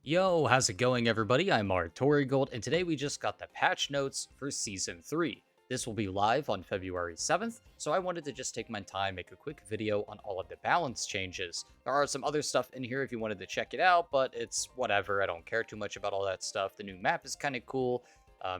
Yo, how's it going, everybody? I'm Artorigold, and today we just got the patch notes for Season 3. This will be live on February 7th, so I wanted to just take my time, make a quick video on all of the balance changes. There are some other stuff in here if you wanted to check it out, but it's whatever. I don't care too much about all that stuff. The new map is kind of cool.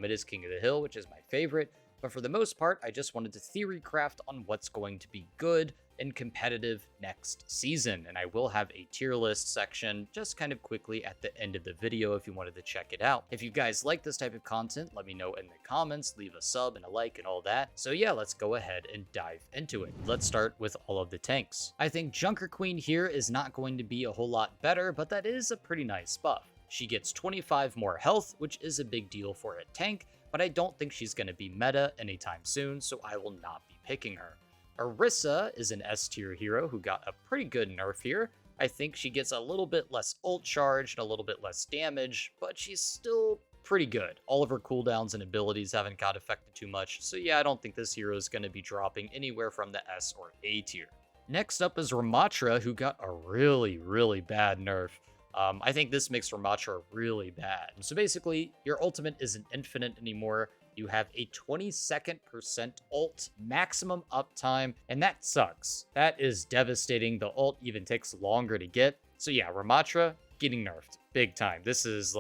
It is King of the Hill, which is my favorite. But for the most part, I just wanted to theory craft on what's going to be good and competitive next season, and I will have a tier list section just kind of quickly at the end of the video if you wanted to check it out. If you guys like this type of content, let me know in the comments, leave a sub and a like and all that. So yeah, let's go ahead and dive into it. Let's start with all of the tanks. I think Junker Queen here is not going to be a whole lot better, but that is a pretty nice buff. She gets 25 more health, which is a big deal for a tank, but I don't think she's going to be meta anytime soon, so I will not be picking her. Orisa is an S tier hero who got a pretty good nerf here. I think she gets a little bit less ult charge and a little bit less damage, but she's still pretty good. All of her cooldowns and abilities haven't got affected too much, so yeah, I don't think this hero is going to be dropping anywhere from the S or A tier. Next up is Ramatra, who got a really bad nerf. I think this makes Ramatra really bad. So basically, your ultimate isn't infinite anymore. You have a 22% ult maximum uptime, and that sucks. That is devastating. The ult even takes longer to get. So yeah, Ramatra getting nerfed big time. This is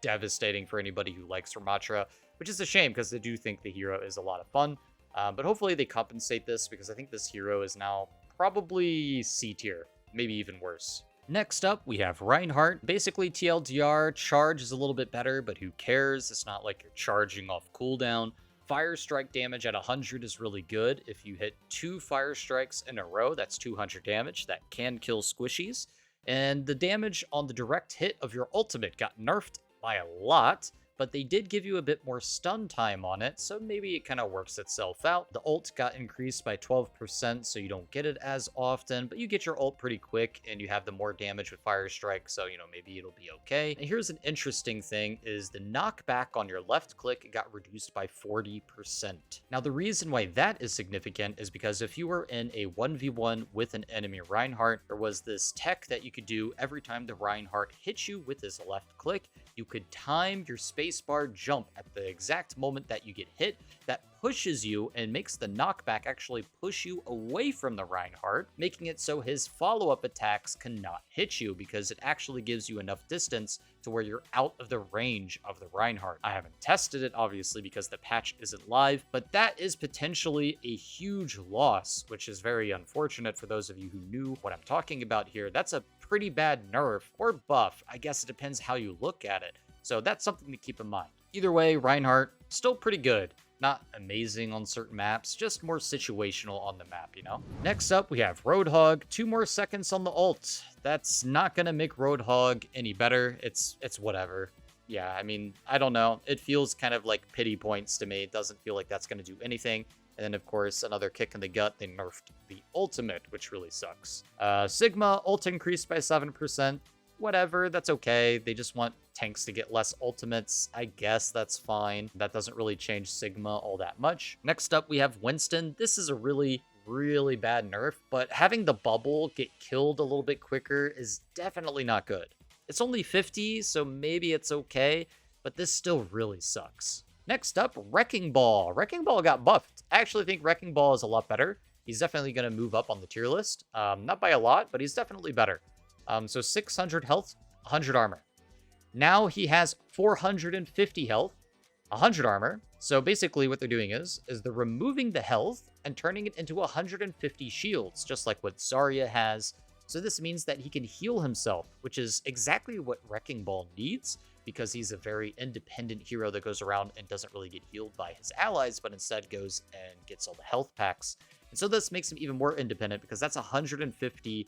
devastating for anybody who likes Ramatra, which is a shame because I do think the hero is a lot of fun. But hopefully they compensate this because I think this hero is now probably C tier, maybe even worse. Next up, we have Reinhardt. Basically, TLDR, charge is a little bit better, but who cares? It's not like you're charging off cooldown. Fire strike damage at 100 is really good. If you hit 2 fire strikes in a row, that's 200 damage. That can kill squishies. And the damage on the direct hit of your ultimate got nerfed by a lot, but they did give you a bit more stun time on it, so maybe it kind of works itself out. The ult got increased by 12%, so you don't get it as often, but you get your ult pretty quick, and you have the more damage with Fire Strike, so, maybe it'll be okay. And here's an interesting thing, is the knockback on your left click got reduced by 40%. Now, the reason why that is significant is because if you were in a 1v1 with an enemy Reinhardt, there was this tech that you could do every time the Reinhardt hit you with his left click. You could time your spacebar jump at the exact moment that you get hit. That pushes you and makes the knockback actually push you away from the Reinhardt, making it so his follow-up attacks cannot hit you because it actually gives you enough distance to where you're out of the range of the Reinhardt. I haven't tested it, obviously, because the patch isn't live, but that is potentially a huge loss, which is very unfortunate for those of you who knew what I'm talking about here. That's a pretty bad nerf or buff. I guess it depends how you look at it. So that's something to keep in mind. Either way, Reinhardt, still pretty good. Not amazing on certain maps, just more situational on the map, Next up, we have Roadhog. 2 more seconds on the ult. That's not going to make Roadhog any better. It's whatever. Yeah, I mean, I don't know. It feels kind of like pity points to me. It doesn't feel like that's going to do anything. And then, of course, another kick in the gut. They nerfed the ultimate, which really sucks. Sigma, ult increased by 7%. Whatever, that's okay. They just want tanks to get less ultimates. I guess that's fine. That doesn't really change Sigma all that much. Next up, we have Winston. This is a really bad nerf, but having the bubble get killed a little bit quicker is definitely not good. It's only 50, so maybe it's okay, but this still really sucks. Next up, Wrecking Ball. Wrecking Ball got buffed. I actually think Wrecking Ball is a lot better. He's definitely going to move up on the tier list. Not by a lot, but he's definitely better. So 600 health, 100 armor. Now he has 450 health, 100 armor. So basically what they're doing is they're removing the health and turning it into 150 shields, just like what Zarya has. So this means that he can heal himself, which is exactly what Wrecking Ball needs, because he's a very independent hero that goes around and doesn't really get healed by his allies, but instead goes and gets all the health packs. And so this makes him even more independent because that's 150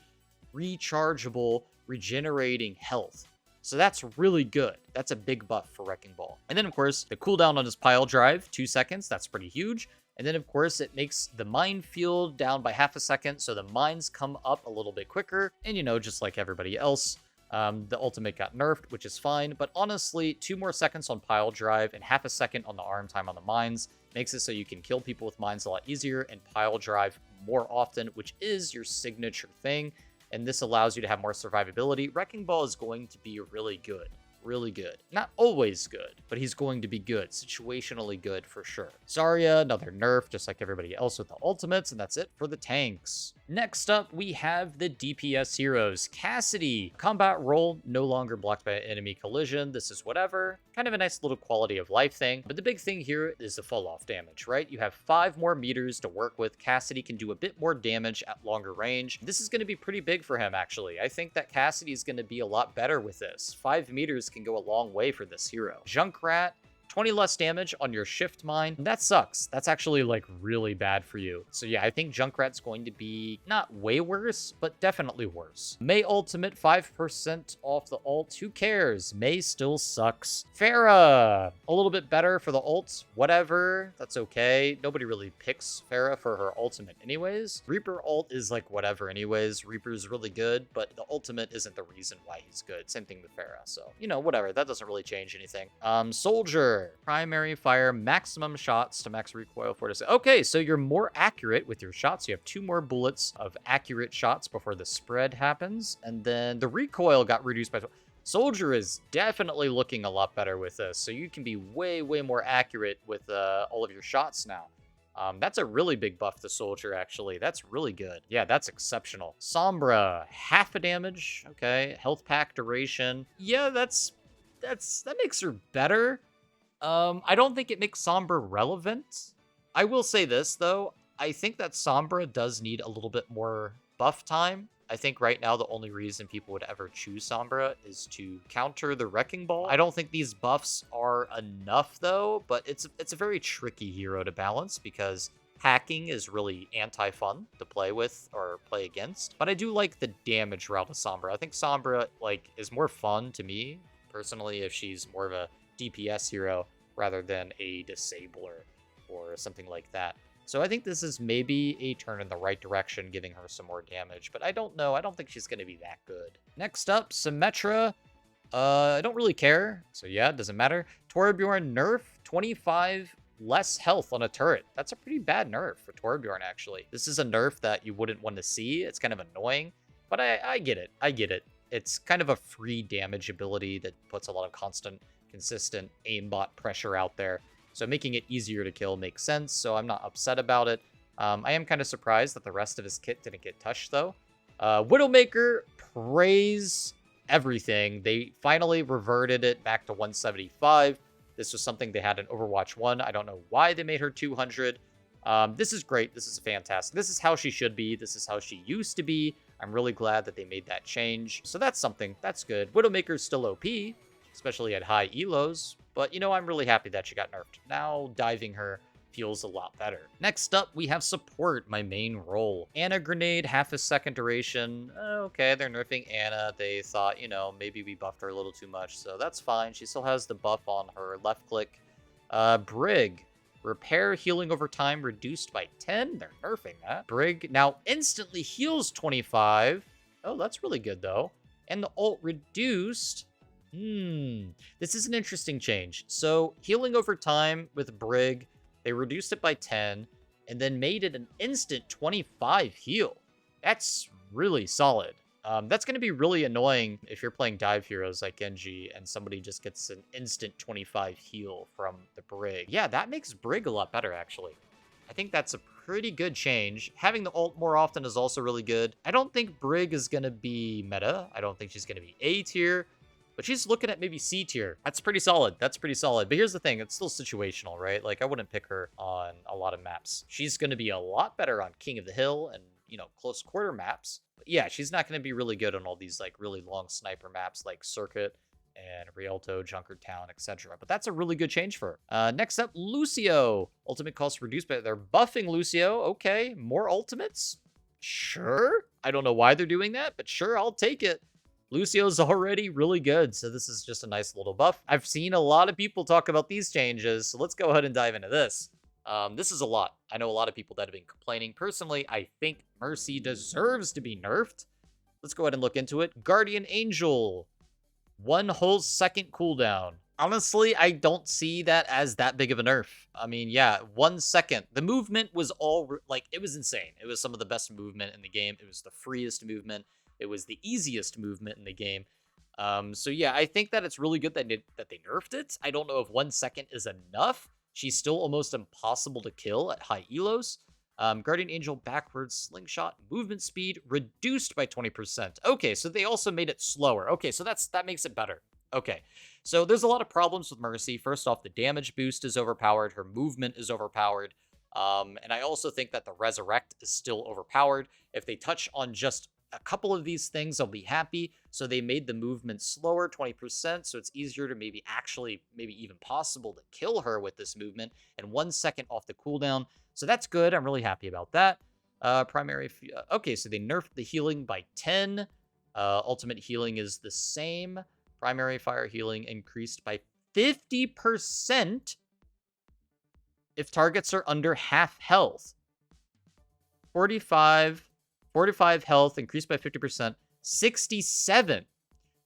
rechargeable, regenerating health. So that's really good. That's a big buff for Wrecking Ball. And then, of course, the cooldown on his pile drive, 2 seconds. That's pretty huge. And then, of course, it makes the minefield down by half a second, so the mines come up a little bit quicker. And, just like everybody else, the ultimate got nerfed, which is fine. But honestly, 2 more seconds on pile drive and half a second on the arm time on the mines makes it so you can kill people with mines a lot easier and pile drive more often, which is your signature thing. and this allows you to have more survivability. Wrecking Ball is going to be really good. Really good. Not always good, but he's going to be good. Situationally good for sure. Zarya, another nerf, just like everybody else with the ultimates, and that's it for the tanks. Next up, we have the DPS heroes. Cassidy. Combat roll, no longer blocked by enemy collision. This is whatever. Kind of a nice little quality of life thing. But the big thing here is the fall off damage, right? You have 5 more meters to work with. Cassidy can do a bit more damage at longer range. This is going to be pretty big for him, actually. I think that Cassidy is going to be a lot better with this. 5 meters can go a long way for this hero. Junkrat, 20 less damage on your shift mine. That sucks. That's actually like really bad for you. So yeah, I think Junkrat's going to be not way worse, but definitely worse. Mei ultimate, 5% off the ult. Who cares? Mei still sucks. Pharah, a little bit better for the ult. Whatever. That's okay. Nobody really picks Pharah for her ultimate anyways. Reaper ult is like whatever anyways. Reaper's really good, but the ultimate isn't the reason why he's good. Same thing with Pharah. So, you know, whatever. That doesn't really change anything. Soldier. Primary fire, maximum shots to max recoil 4 to 6. Okay, so you're more accurate with your shots. You have 2 more bullets of accurate shots before the spread happens. And then the recoil got reduced by... Soldier is definitely looking a lot better with this. So you can be way, way more accurate with all of your shots now. That's a really big buff to Soldier, actually. That's really good. Yeah, that's exceptional. Sombra, half a damage. Okay, health pack duration. Yeah, that makes her better. I don't think it makes Sombra relevant. I will say this, though. I think that Sombra does need a little bit more buff time. I think right now the only reason people would ever choose Sombra is to counter the Wrecking Ball. I don't think these buffs are enough, though, but it's a very tricky hero to balance because hacking is really anti-fun to play with or play against. But I do like the damage route of Sombra. I think Sombra, like, is more fun to me, personally, if she's more of a DPS hero rather than a disabler or something like that. So I think this is maybe a turn in the right direction, giving her some more damage, but I don't know. I don't think she's going to be that good. Next up, Symmetra. I don't really care. So yeah, it doesn't matter. Torbjorn nerf, 25 less health on a turret. That's a pretty bad nerf for Torbjorn, actually. This is a nerf that you wouldn't want to see. It's kind of annoying, but I get it. I get it. It's kind of a free damage ability that puts a lot of consistent aimbot pressure out there. So making it easier to kill makes sense, so I'm not upset about it. I am kind of surprised that the rest of his kit didn't get touched, though. Widowmaker, praise everything. They finally reverted it back to 175. This was something they had in Overwatch 1. I don't know why they made her 200. This is great. This is fantastic. This is how she should be. This is how she used to be. I'm really glad that they made that change. So that's something. That's good. Widowmaker's still OP, especially at high elos. But, you know, I'm really happy that she got nerfed. Now, diving her feels a lot better. Next up, we have support, my main role. Ana grenade, half a second duration. Okay, they're nerfing Ana. They thought, you know, maybe we buffed her a little too much, so that's fine. She still has the buff on her left click. Brig, repair healing over time reduced by 10. They're nerfing that. Brig now instantly heals 25. Oh, that's really good, though. And the ult reduced... This is an interesting change. So, healing over time with Brig, they reduced it by 10, and then made it an instant 25 heal. That's really solid. That's going to be really annoying if you're playing dive heroes like Genji, and somebody just gets an instant 25 heal from the Brig. Yeah, that makes Brig a lot better, actually. I think that's a pretty good change. Having the ult more often is also really good. I don't think Brig is going to be meta. I don't think she's going to be A tier. But she's looking at maybe C tier. That's pretty solid. That's pretty solid. But here's the thing. It's still situational, right? Like, I wouldn't pick her on a lot of maps. She's going to be a lot better on King of the Hill and, you know, close quarter maps. But yeah, she's not going to be really good on all these, like, really long sniper maps like Circuit and Rialto, Junkard Town, etc. But that's a really good change for her. Next up, Lucio. Ultimate cost reduced, but they're buffing Lucio. Okay, more ultimates? Sure. I don't know why they're doing that, but sure, I'll take it. Lucio's already really good, so this is just a nice little buff. I've seen a lot of people talk about these changes, so let's go ahead and dive into this. This is a lot. I know a lot of people that have been complaining. Personally, I think Mercy deserves to be nerfed. Let's go ahead and look into it. Guardian Angel. 1 whole second cooldown. Honestly, I don't see that as that big of a nerf. I mean, yeah, 1 second. The movement was all, like, it was insane. It was some of the best movement in the game. It was the freest movement. It was the easiest movement in the game. So yeah, I think that it's really good that they nerfed it. I don't know if 1 second is enough. She's still almost impossible to kill at high elos. Guardian Angel backwards slingshot movement speed reduced by 20%. Okay, so they also made it slower. Okay, so that makes it better. Okay, so there's a lot of problems with Mercy. First off, the damage boost is overpowered. Her movement is overpowered. And I also think that the Resurrect is still overpowered. If they touch on just a couple of these things, I'll be happy. So they made the movement slower, 20%, so it's easier to maybe even possible to kill her with this movement, and 1 second off the cooldown. So that's good. I'm really happy about that. Okay, so they nerfed the healing by 10. Ultimate healing is the same. Primary fire healing increased by 50% if targets are under half health. 45 health, increased by 50%. 67.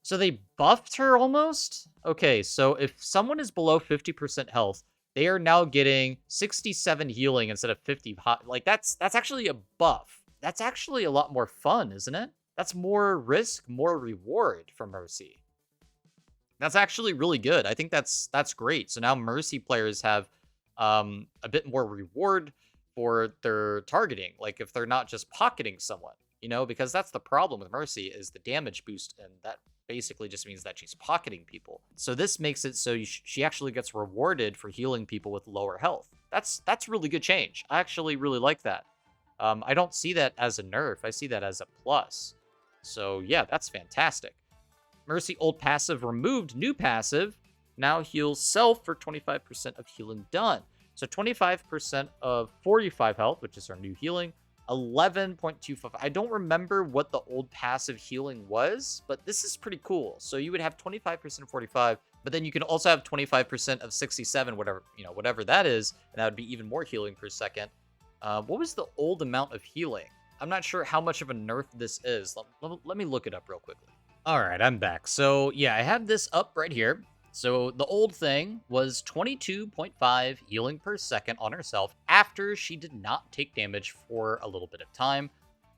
So they buffed her almost? Okay, so if someone is below 50% health, they are now getting 67 healing instead of 50 hot. Like, that's actually a buff. That's actually a lot more fun, isn't it? That's more risk, more reward for Mercy. That's actually really good. I think that's great. So now Mercy players have a bit more reward for their targeting, like if they're not just pocketing someone, because that's the problem with Mercy is the damage boost, and that basically just means that she's pocketing people. So this makes it so she actually gets rewarded for healing people with lower health. That's really good change. I actually really like that. I don't see that as a nerf. I see that as a plus. So yeah, that's fantastic. Mercy old passive removed, new passive now heals self for 25% of healing done. So 25% of 45 health, which is our new healing, 11.25. I don't remember what the old passive healing was, but this is pretty cool. So you would have 25% of 45, but then you can also have 25% of 67, whatever that is, and that would be even more healing per second. What was the old amount of healing? I'm not sure how much of a nerf this is. Let me look it up real quickly. All right, I'm back. So yeah, I have this up right here. So the old thing was 22.5 healing per second on herself after she did not take damage for a little bit of time.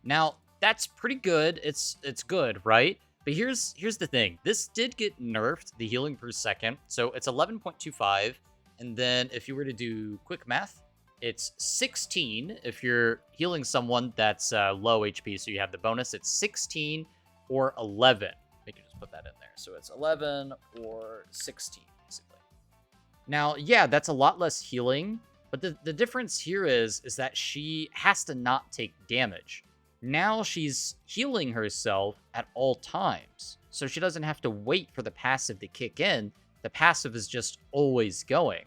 Now, that's pretty good. It's good, right? But here's the thing. This did get nerfed, the healing per second. So it's 11.25. And then if you were to do quick math, it's 16 if you're healing someone that's low HP. So you have the bonus. It's 16 or 11. I can just put that in there. So it's 11 or 16, basically. Now, yeah, that's a lot less healing, but the difference here is that she has to not take damage. Now she's healing herself at all times, so she doesn't have to wait for the passive to kick in. The passive is just always going.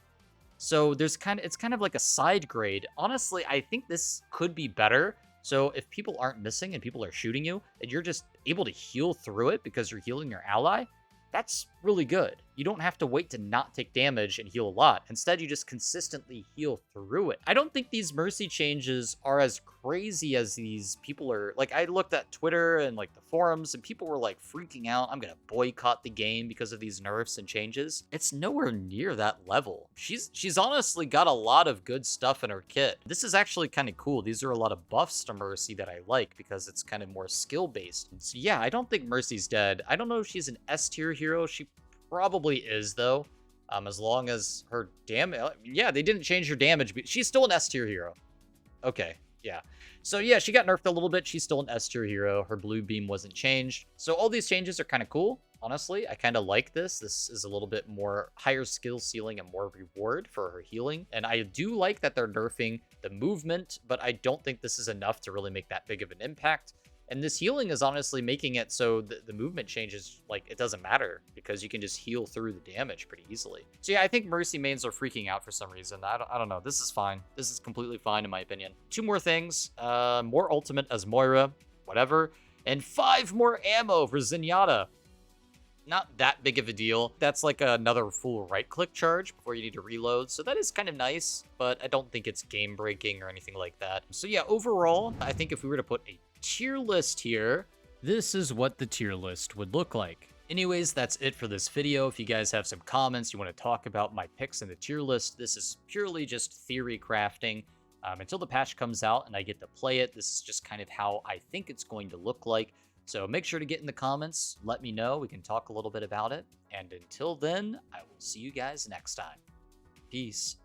So it's kind of like a side grade. Honestly, I think this could be better. So if people aren't missing and people are shooting you, and you're just able to heal through it because you're healing your ally, that's really good. You don't have to wait to not take damage and heal a lot. Instead, you just consistently heal through it. I don't think these Mercy changes are as crazy as these people are. Like, I looked at Twitter and like the forums, and people were like freaking out. I'm gonna boycott the game because of these nerfs and changes. It's nowhere near that level. She's honestly got a lot of good stuff in her kit. This is actually kind of cool. These are a lot of buffs to Mercy that I like because it's kind of more skill based. So yeah, I don't think Mercy's dead. I don't know if she's an S tier hero. She probably is, though, as long as her damage. Yeah, they didn't change her damage, but she's still an S tier hero. Okay, yeah. So yeah, she got nerfed a little bit. She's still an S tier hero. Her blue beam wasn't changed. So all these changes are kind of cool. Honestly, I kind of like this. This is a little bit more higher skill ceiling and more reward for her healing. And I do like that they're nerfing the movement, but I don't think this is enough to really make that big of an impact. And this healing is honestly making it so the movement changes, like, it doesn't matter because you can just heal through the damage pretty easily. So yeah, I think Mercy mains are freaking out for some reason. I don't know. This is fine. This is completely fine in my opinion. 2 more things. More ultimate as Moira, whatever. And 5 more ammo for Zenyatta. Not that big of a deal. That's like another full right-click charge before you need to reload. So that is kind of nice, but I don't think it's game-breaking or anything like that. So yeah, overall, I think if we were to put a tier list here, this is what the tier list would look like. Anyways, that's it for this video. If you guys have some comments, you want to talk about my picks in the tier list, this is purely just theory crafting. Until the patch comes out and I get to play it, this is just kind of how I think it's going to look like. So make sure to get in the comments, let me know, we can talk a little bit about it. And until then, I will see you guys next time. Peace.